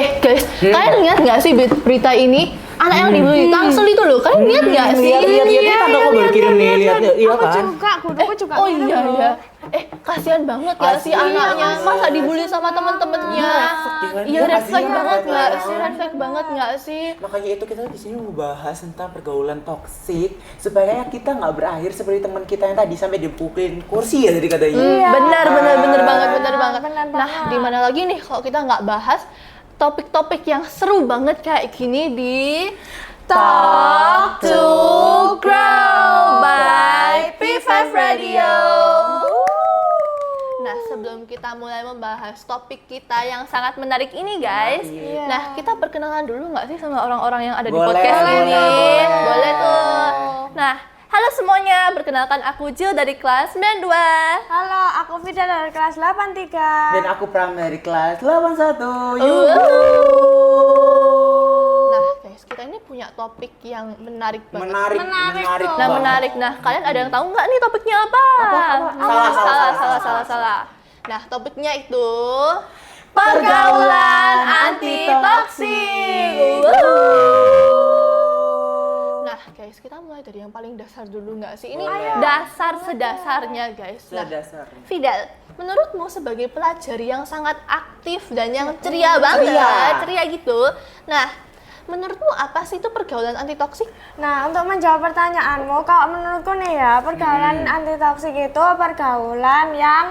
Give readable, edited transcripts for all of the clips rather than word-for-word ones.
Guys, kalian lihat nggak sih berita ini? Anak yang dibully Tangsel itu loh, kalian lihat nggak sih? Lihat tante aku baru kirim nih, lihat iya Aku kan? juga, guruku juga Oh kirim iya loh. iya. Kasihan banget ya si anaknya, masa dibully sama temen-temennya. Iya, red flag banget nggak sih? Red flag banget nggak sih? Makanya itu kita di sini mau bahas tentang pergaulan toksik supaya kita nggak berakhir seperti teman kita yang tadi sampai dipukulin kursi ya tadi katanya. Benar banget. Benar Nah, banget. di mana lagi nih kalau kita nggak bahas topik-topik yang seru banget kayak gini di Talk to Grow by P5 Radio. Nah, sebelum kita mulai membahas topik kita yang sangat menarik ini, guys. Nah, kita perkenalan dulu nggak sih sama orang-orang yang ada di podcast ini? Boleh tuh. Nah, halo semuanya, perkenalkan aku Jill dari kelas 92. Halo, aku Vida dari kelas 83. Dan aku Pram dari kelas 81. Nah, guys, kita ini punya topik yang menarik banget. Menarik tuh. Nah, menarik. Nah, kalian ada yang tahu nggak nih topiknya apa? Salah. Nah, topiknya itu pergaulan anti toksik. Nah, guys, kita mulai dari yang paling dasar dulu nggak sih? Ini dasar sedasarnya, guys. Nah, Fidel, menurutmu sebagai pelajar yang sangat aktif dan yang ceria banget, ceria gitu. Nah, menurutmu apa sih itu pergaulan anti toksik? Nah, untuk menjawab pertanyaanmu, kalau menurutku nih ya, pergaulan anti toksik itu pergaulan yang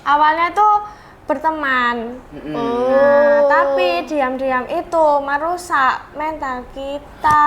awalnya tuh berteman. Nah, tapi diam-diam itu merusak mental kita.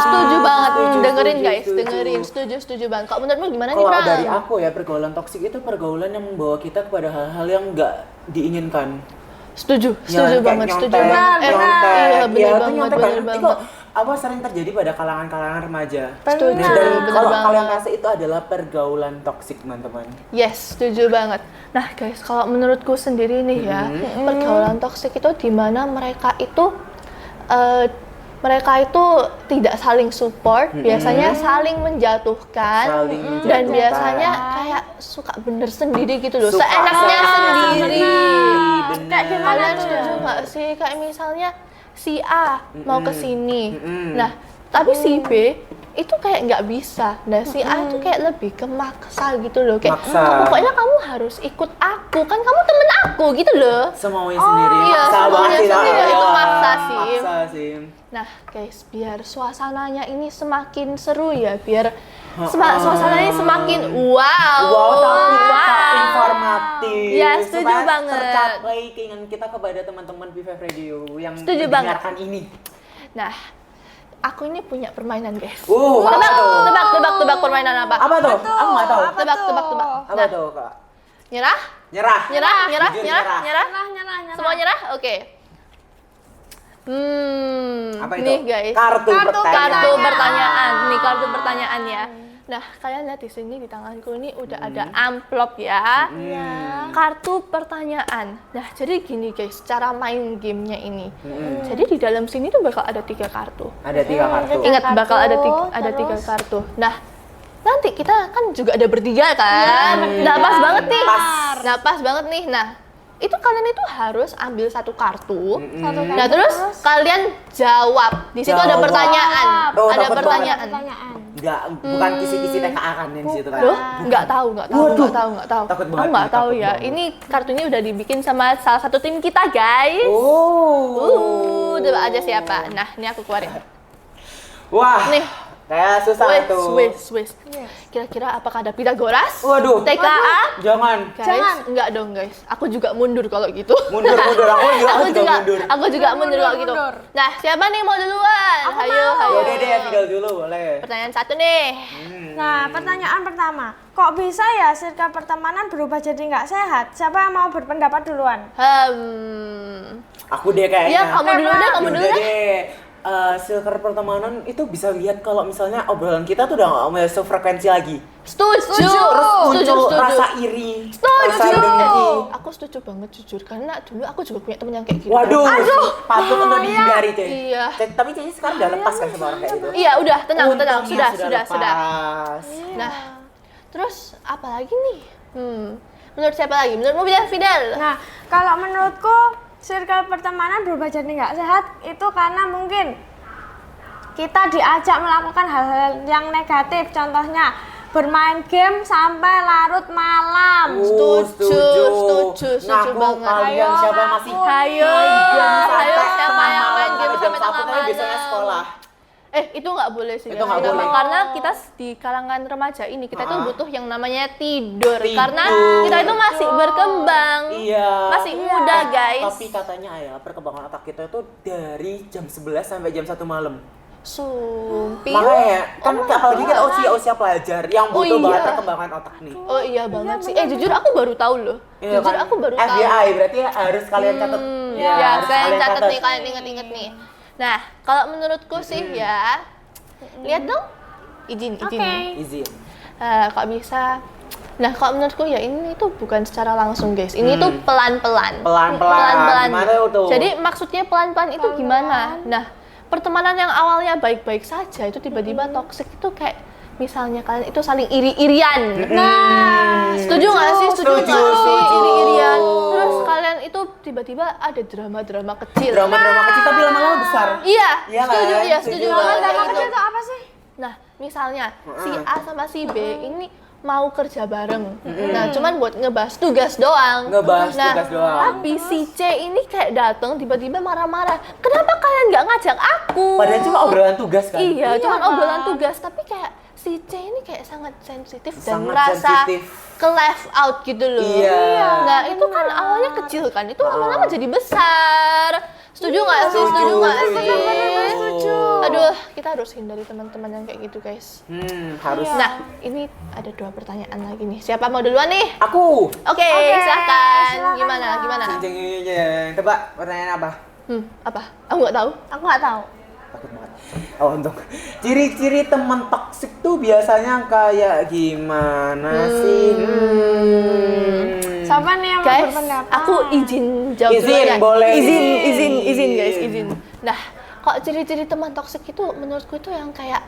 Setuju banget. Dengerin setuju, guys, setuju. dengerin. Setuju banget. Kalau menurutmu gimana nih, Kalau Pram? dari aku ya, pergaulan toksik itu pergaulan yang membawa kita kepada hal-hal yang nggak diinginkan. Setuju Ya, banget, kayak setuju nyontek, banget. nyontek. Iya, Ya, bener itu banget, nyontek bener kan. banget. Itu apa sering terjadi pada kalangan-kalangan remaja. Setuju, Dan bener kalau banget. kalian rasa itu adalah pergaulan toksik, teman-teman. Yes, setuju banget. Nah, guys, kalau menurutku sendiri nih ya, pergaulan toksik itu di mana mereka itu tidak saling support, biasanya saling menjatuhkan, dan biasanya kayak suka bener sendiri gitu loh, Suka seenaknya sendiri. Kayak gimana Kalian tuh? setuju nggak sih? Kayak misalnya si A mau ke sini, nah tapi si B itu kayak nggak bisa. Nah si A itu kayak lebih ke maksa gitu loh, kayak Maksa. pokoknya kamu harus ikut aku, kan kamu temen aku gitu loh. Semaunya sendiri. iya, Maksa semaunya banget sih, sendiri, Tante. itu maksa sih. Maksa sih. Nah guys, biar suasananya ini semakin seru ya, biar suasananya semakin wow, Tapi tetap informatif. Ya, setuju supaya banget. Tercapai keinginan kita kepada teman-teman P5 Radio yang Setuju banget. mendengarkan ini. Nah, aku ini punya permainan guys. Tebak permainan apa? Apa tuh? Aku nggak tahu. Tebak. Apa Nah, tuh, Kak? nyerah? Nyerah. Jujur, Nyerah? Nyerah. Semua nyerah? Oke. Apa itu? Nih guys. Kartu Pertanyaan. Nih kartu pertanyaan ya. Nah, kalian lihat di sini di tanganku ini udah ada amplop ya. Kartu pertanyaan. Nah, jadi gini guys, cara main gamenya ini. Jadi di dalam sini tuh bakal ada 3 kartu. Ada 3 kartu. Ingat, bakal ada Terus? 3 kartu. Nah, nanti kita kan juga ada bertiga kan. Nah, pas banget nih. Nah, pas banget nih. Nah, itu kalian itu harus ambil 1 kartu. Nah, terus kalian jawab. Di situ ada Jawab. pertanyaan. Oh, Ada takut pertanyaan. Bukan kisi-kisi TKA kan yang di situ kan. Loh, nggak tahu. Waduh. Aku Takut banget nggak nih, tahu takut ya. banget. Ini kartunya udah dibikin sama salah satu tim kita, guys. Coba aja siapa. Nah, ini aku keluarin. Wah. Nih. Kayak susah tuh. Wis. Kira-kira apakah ada Pitagoras? Waduh. TKA? Jangan. Guys, enggak dong guys. Aku juga mundur kalau gitu. Mundur. Aku juga mundur. Aku juga mundur kalau gitu. Nah, siapa nih mau duluan? Hayo. Udah deh, Fidel dulu boleh. Pertanyaan 1 nih. Nah, pertanyaan pertama. Kok bisa ya circle pertemanan berubah jadi nggak sehat? Siapa yang mau berpendapat duluan? Aku deh kayaknya. Ya, kamu dulu deh, kamu dulu Udah deh. deh. Circle pertemanan itu bisa lihat kalau misalnya obrolan kita tuh udah nggak sefrekuensi lagi. Setuju. Terus muncul Setuju. rasa iri, rasa Setuju. dengki. Aku setuju banget jujur karena dulu aku juga punya temen yang kayak gitu. Waduh, patut untuk dihindari cuy. Iya. Tapi kayaknya sekarang udah lepas kan sama orang kayak gitu. Iya, udah, tenang. Untungnya Sudah. lepas. Nah, terus apa lagi nih? Menurut siapa lagi? Menurutmu Fidel? Nah, kalau menurutku circle pertemanan berubah jadi nggak sehat itu karena mungkin kita diajak melakukan hal-hal yang negatif, contohnya bermain game sampai larut malam. Setuju Ngaku banget. kalian siapa yang masih Ayo siapa yang main game sampai tengah malam? biasanya sekolah. Itu nggak boleh sih. Itu nggak boleh. Karena kita di kalangan remaja ini kita itu butuh yang namanya tidur. Tidur. Karena kita itu masih berkembang. Iya. Masih muda, guys. Tapi katanya ya perkembangan otak kita itu dari jam 11 sampai jam 1 malam. Sumpih. Makanya kan apalagi kita usia pelajar yang butuh iya. banget perkembangan otak nih. Oh iya banget sih. Jujur aku baru tahu loh. Iya, Jujur kan? aku baru tahu. FBI berarti harus kalian catat. Ya, harus saya kalian catat nih, kalian inget-inget nih. Nah, kalau menurutku sih ya, lihat dong, izin. Izin. Kok bisa? Nah, kalau menurutku ya ini tuh bukan secara langsung guys, ini tuh pelan-pelan. Pelan-pelan. Gimana tuh? Jadi maksudnya pelan-pelan itu gimana? Nah, pertemanan yang awalnya baik-baik saja itu tiba-tiba toksik itu kayak misalnya kalian itu saling iri-irian. Nah, setuju nggak sih? Setuju. Iri-irian. Terus kalian itu tiba-tiba ada drama-drama kecil. Drama-drama kecil tapi lama-lama besar. Iya, Iya setuju, kan? iya, setuju Setuju. banget Drama kayak kecil gitu. itu apa sih? Nah, misalnya si A sama si B ini mau kerja bareng. Nah, cuman buat ngebahas tugas doang. Ngebahas Nah, tugas doang. tapi si C ini kayak datang tiba-tiba marah-marah. Kenapa kalian nggak ngajak aku? Padahal cuma obrolan tugas kan. Iya, cuman kan? obrolan tugas, tapi kayak si C ini kayak sangat sensitif dan Sangat merasa sensitif. ke left out gitu loh. Iya. Nah, itu kan awalnya kecil kan, itu lama-lama jadi besar. Setuju nggak sih? Setuju nggak sih? Setuju. Aduh, kita harus hindari teman-teman yang kayak gitu, guys. Harus. Nah, ini ada 2 pertanyaan lagi nih. Siapa mau duluan nih? Aku. Oke, silakan. Gimana? Jeng. Tebak pertanyaan apa? Apa? Aku nggak tahu. Aku nggak tahu. Takut banget. Oh, untung. Ciri-ciri teman toksik tuh biasanya kayak gimana sih? Siapa nih yang mau Guys, berpendapat? aku izin jawab Izin, duluan ya. boleh. Izin guys, izin. Nah, kok ciri-ciri teman toksik itu menurutku itu yang kayak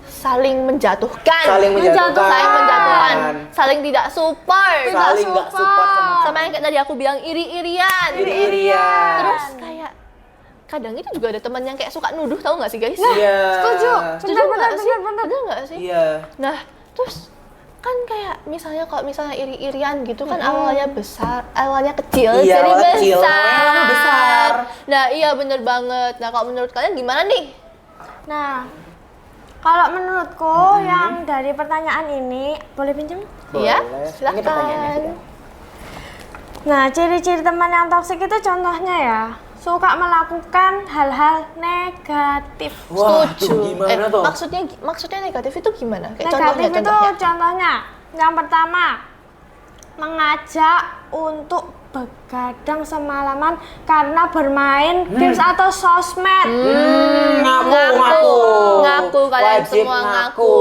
saling menjatuhkan, Saling menjatuhkan. saling tidak support, Saling nggak support sama yang kayak tadi aku bilang iri-irian. Terus kayak kadang itu juga ada teman yang kayak suka nuduh, tahu nggak sih guys? Iya. Setuju nggak sih? Bener nggak sih? Iya. Nah, terus kan kayak kalau misalnya iri-irian gitu kan awalnya kecil, Iya, jadi awalnya kecil, besar. lama-lama besar. Nah, iya bener banget. Nah, kalau menurut kalian gimana nih? Nah, kalau menurutku yang dari pertanyaan ini, boleh pinjam? Iya, Boleh. silakan. Ini pertanyaannya. Nah, ciri-ciri teman yang toksik itu contohnya ya, suka melakukan hal-hal negatif. Wah, Setuju. tuh gimana tuh? Maksudnya negatif itu gimana? Kayak Negatif itu contohnya. contohnya, yang pertama, mengajak untuk begadang semalaman karena bermain games atau sosmed. Ngaku kalian Wajib semua ngaku.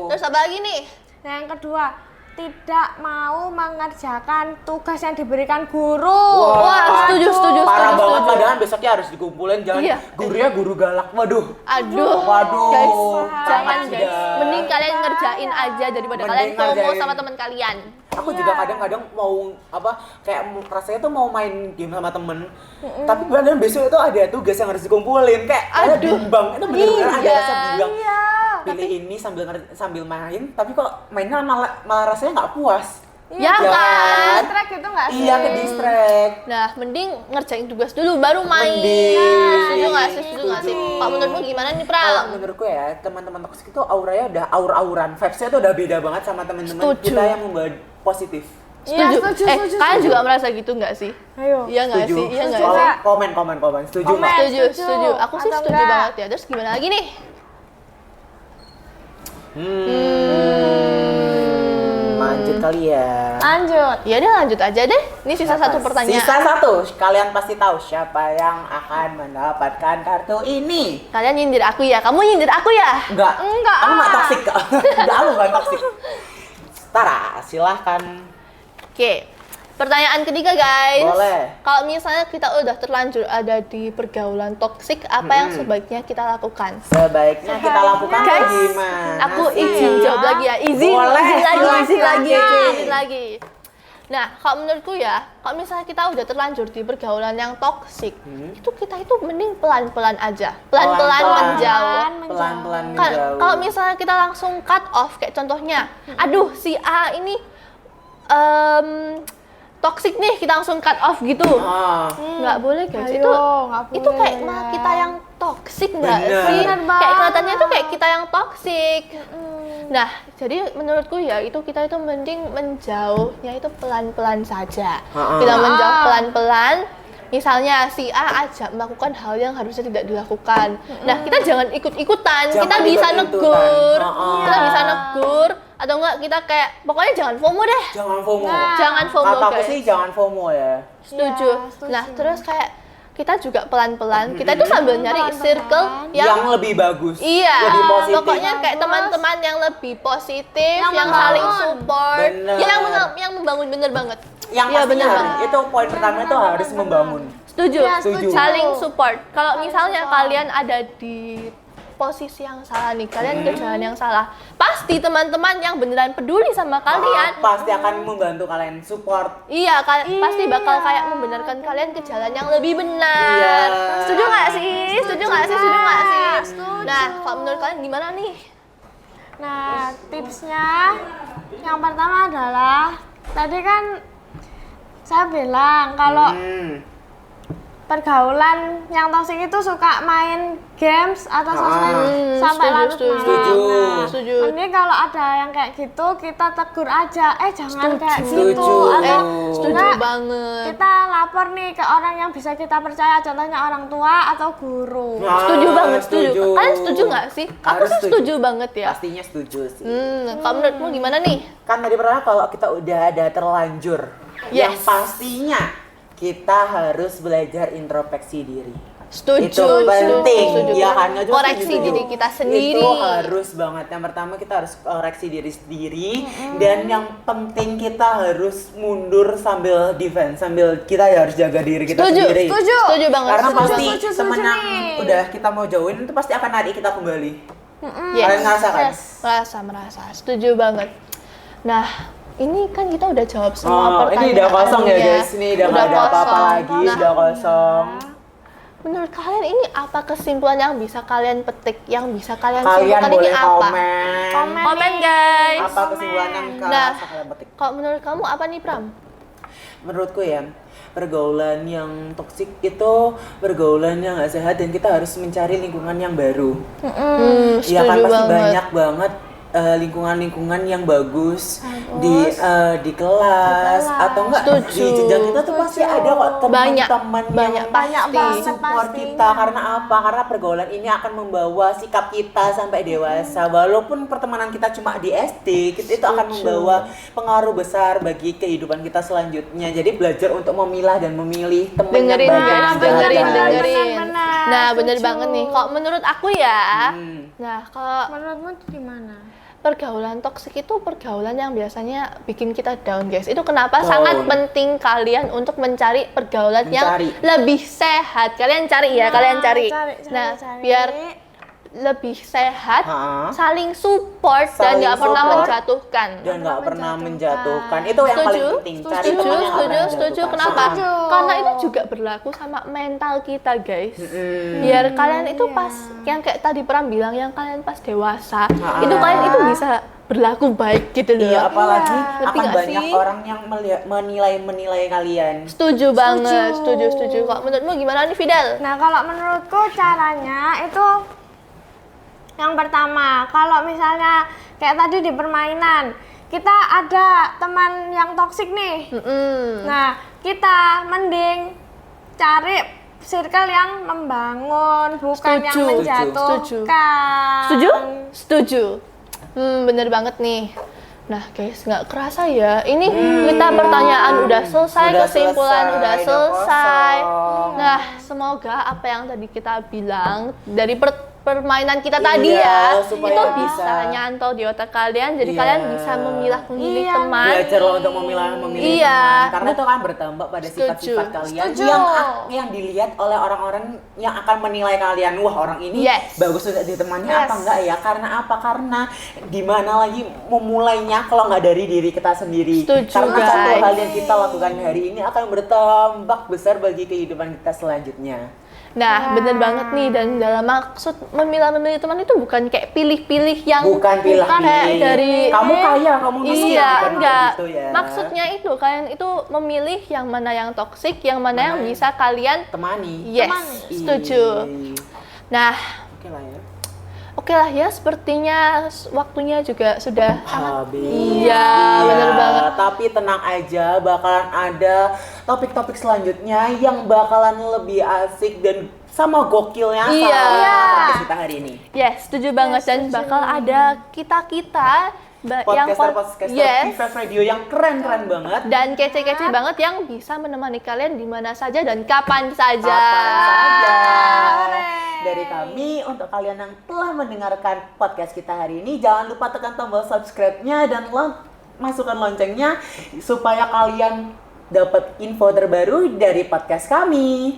Terus apa lagi nih? Nah, yang kedua, tidak mau mengerjakan tugas yang diberikan guru. Wah, setuju. Parah banget, padahal besoknya harus dikumpulin. Jangan Iya. gurunya guru galak. Waduh. Aduh, guys, jangan Sangat guys. tidak. Mending kalian ngerjain aja daripada Mending kalian FOMO ngerjain. sama teman kalian. Aku juga kadang-kadang mau kayak rasanya tuh mau main game sama temen, tapi padahal besok itu ada tugas yang harus dikumpulin. Kayak ada bimbang, itu bener-bener ada Iya. rasa bimbang. Pilih ini sambil main, tapi kok mainnya malah rasanya nggak puas. Ya Ya kan? Distract gitu nggak sih? Iya, ke distract. Nah, mending ngerjain tugas dulu baru main. Mending. Setuju nggak sih? Kalau menurutmu gimana nih, Kalau Pram? menurutku ya, teman-teman toksik itu auranya udah aur-auran, vibes-nya tuh udah beda banget sama teman-teman Setuju. kita yang membawa positif. Setuju. setuju, Kalian juga merasa gitu nggak sih? Ayo. Iya nggak Setuju. sih? Iya nggak Kalau sih? komen. Setuju Komen. nggak? Setuju. Aku sih Atau setuju enggak? banget ya. Terus gimana lagi nih? Lanjut kali ya. Lanjut. Ya udah lanjut aja deh. Ini sisa satu pertanyaan. Sisa satu. Kalian pasti tahu siapa yang akan mendapatkan kartu ini. Kalian nyindir aku ya? Kamu nyindir aku ya? Enggak. Enggak, Aku nggak ah. toksik kok. Enggak, aku nggak toksik. Tara, silahkan. Oke. Pertanyaan ketiga guys. Boleh. Kalau misalnya kita udah terlanjur ada di pergaulan toksik, apa yang sebaiknya kita lakukan? Sebaiknya kita lakukan Guys, gimana? aku sih? izin jawab lagi ya. Izin Boleh, lagi. silahkan. Izin lagi. Nah, kalau menurutku ya, kalau misalnya kita udah terlanjur di pergaulan yang toksik, itu kita itu mending pelan-pelan aja, pelan-pelan menjauh. Pelan-pelan Kan, menjauh. kalau misalnya kita langsung cut off, kayak contohnya, aduh si A ini toksik nih, kita langsung cut off gitu. Nggak boleh guys, Ayo, nggak itu kayak boleh, malah ya. kita yang toksik nggak Bener. sih? Bener Kayak kelihatannya banget. itu kayak kita yang toksik. Nah, jadi menurutku ya itu kita itu mending menjauhnya itu pelan-pelan saja. Kita menjauh pelan-pelan. Misalnya si A ajak melakukan hal yang harusnya tidak dilakukan. Nah, kita jangan ikut-ikutan. Jangan Kita bisa ikut-ikutan. negur. Kita Iya. bisa negur atau enggak kita kayak pokoknya jangan FOMO deh. Jangan FOMO. Nah. Jangan FOMO, Kataku guys. sih jangan FOMO ya. Setuju. Iya, setuju. Nah, terus kayak kita juga pelan-pelan, kita itu sambil nyari Pelan-pelan. circle Yang lebih bagus. iya, Lebih positif. pokoknya kayak Bagus. teman-teman yang lebih positif, yang, Yang saling membangun. support, Bener. yang membangun, bener banget. Yang Iya, pastinya bener harus, banget. itu poin pertama itu harus membangun. Setuju, Iya, setuju. saling support. Kalau Saling misalnya support. kalian ada di posisi yang salah nih, kalian ke jalan yang salah, pasti teman-teman yang beneran peduli sama kalian, Pasti akan membantu kalian support. iya, pasti bakal kayak membenarkan kalian ke jalan yang lebih benar. Iya. Setuju nggak sih? Setuju nggak sih? Setuju nggak sih? Setuju. Nah, kalau menurut kalian gimana nih? Nah, tipsnya yang pertama adalah tadi kan saya bilang kalau pergaulan yang toksik itu suka main games atau sosmed sampai setuju, larut setuju. malam. Setuju. Nah, Setuju. mending kalau ada yang kayak gitu kita tegur aja, jangan kayak Setuju. gitu. Atau Setuju enggak, banget. kita lapor nih ke orang yang bisa kita percaya, contohnya orang tua atau guru. Setuju banget, setuju. Kalian setuju nggak sih? Aku Harus sih setuju. setuju banget ya. Pastinya setuju sih. Kalau menurutmu gimana nih? Kan tadi pertama kalau kita udah ada terlanjur, yang Yes. pastinya kita harus belajar introspeksi diri. Setuju. Itu penting, setuju. ya kan? Nggak cuma Koreksi setuju. diri kita sendiri. Itu harus banget. Yang pertama kita harus koreksi diri sendiri, dan yang penting kita harus mundur sambil defense, sambil kita harus jaga diri kita Setuju. sendiri. Setuju. Setuju banget. Karena setuju. pasti setuju temen yang nih. udah kita mau jauhin itu pasti akan narik kita kembali. Yes. Kalian ngerasa kan? Merasa. Setuju banget. Nah, ini kan kita udah jawab semua pertanyaan. Ini udah kosong ya guys, ini udah nggak ada apa-apa kosong. lagi, Nah, udah kosong. menurut kalian ini apa kesimpulan yang bisa kalian petik, yang bisa kalian Kalian simpulkan ini boleh apa? komen. Komen guys. Apa kesimpulan yang Nah, kalian petik? kalau menurut kamu apa nih Pram? Menurutku ya, pergaulan yang toksik itu pergaulan yang nggak sehat, dan kita harus mencari lingkungan yang baru. Ya kan Setuju pasti banget. banyak banget lingkungan-lingkungan yang bagus di kelas atau enggak Setuju. di jenjang kita tuh pasti ada kok teman-teman banyak yang banget support pastinya. kita. Karena apa? Karena pergaulan ini akan membawa sikap kita sampai dewasa. Walaupun pertemanan kita cuma di SD, itu akan membawa pengaruh besar bagi kehidupan kita selanjutnya. Jadi belajar untuk memilah dan memilih teman yang Dengerin baik guys, dan dengerin, jahat. dengerin. Benar, Nah, bener setuju. banget nih. Kalau menurut aku ya, nah kalau Menurutmu gimana? pergaulan toksik itu pergaulan yang biasanya bikin kita down guys. Itu kenapa Down. sangat penting kalian untuk mencari pergaulan yang lebih sehat. Kalian cari ya, kalian cari. Nah, biar lebih sehat, saling support dan Saling nggak pernah support. menjatuhkan. Dan nggak pernah menjatuhkan. Itu yang paling penting. Cari teman yang nggak pernah Setuju. menjatuhkan. Kenapa? Setuju. Karena itu juga berlaku sama mental kita, guys. Biar kalian itu pas, yang kayak tadi Pram bilang, yang kalian pas dewasa, itu kalian itu bisa berlaku baik gitu loh. Iya, apalagi Ngerti akan nggak banyak sih? orang yang menilai kalian. Setuju banget, setuju. Kok menurutmu gimana nih, Fidel? Nah, kalau menurutku caranya itu yang pertama, kalau misalnya kayak tadi di permainan, kita ada teman yang toksik nih. Nah, kita mending cari circle yang membangun, bukan yang Setuju. menjatuhkan. Setuju. Bener banget nih. Nah guys, nggak kerasa ya. Ini kita pertanyaan udah selesai, Udah kesimpulan selesai, udah udah selesai. kosong. Nah, semoga apa yang tadi kita bilang dari permainan kita tadi ya, supaya itu bisa nyantol di otak kalian, jadi kalian bisa memilih teman. Belajar loh untuk memilih teman, karena itu kan bertambah pada sifat-sifat kalian yang dilihat oleh orang-orang yang akan menilai kalian. Wah, orang ini bagus untuk ditemani apa enggak ya? Karena apa? Karena gimana lagi memulainya kalau nggak dari diri kita sendiri. Karena satu hal yang kita lakukan hari ini akan bertambah besar bagi kehidupan kita selanjutnya. Nah, bener banget nih, dan dalam maksud memilih teman itu bukan kayak pilih-pilih yang kayak dari kamu kaya, kamu miskin. Enggak. Gitu ya. Maksudnya itu kalian itu memilih yang mana yang toksik, yang mana yang bisa kalian temani. Yes, setuju. Nah, Oke lah ya, sepertinya waktunya juga sudah habis. Iya, bener banget. Tapi tenang aja, bakalan ada topik-topik selanjutnya yang bakalan lebih asik dan sama gokilnya sama podcast kita hari ini. Yes, setuju banget, dan bakal ada kita podcaster PVF Radio yang keren-keren banget dan kece-kece banget yang bisa menemani kalian di mana saja dan kapan saja. Dari kami, untuk kalian yang telah mendengarkan podcast kita hari ini, jangan lupa tekan tombol subscribe-nya dan masukkan loncengnya supaya kalian dapat info terbaru dari podcast kami.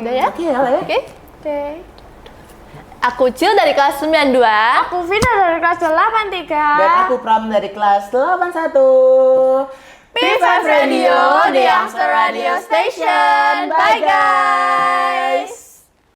Udah ya? Oke. Aku Cil dari kelas 92. Aku Vina dari kelas 83. Dan aku Pram dari kelas 81. PVF Radio, the Youngster Radio Station. Bye guys.